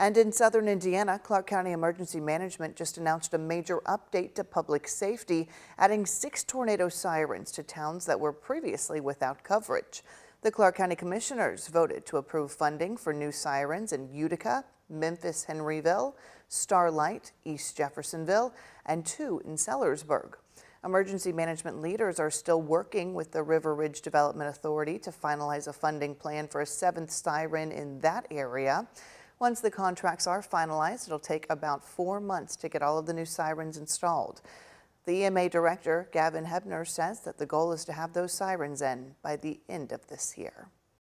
And in southern Indiana, Clark County Emergency Management just announced a major update to public safety, adding 6 tornado sirens to towns that were previously without coverage. The Clark County Commissioners voted to approve funding for new sirens in Utica, Memphis, Henryville, Starlight, East Jeffersonville, and 2 in Sellersburg. Emergency management leaders are still working with the River Ridge Development Authority to finalize a funding plan for a 7th siren in that area. Once the contracts are finalized, it'll take about 4 months to get all of the new sirens installed. The EMA director, Gavin Hebner, says that the goal is to have those sirens in by the end of this year.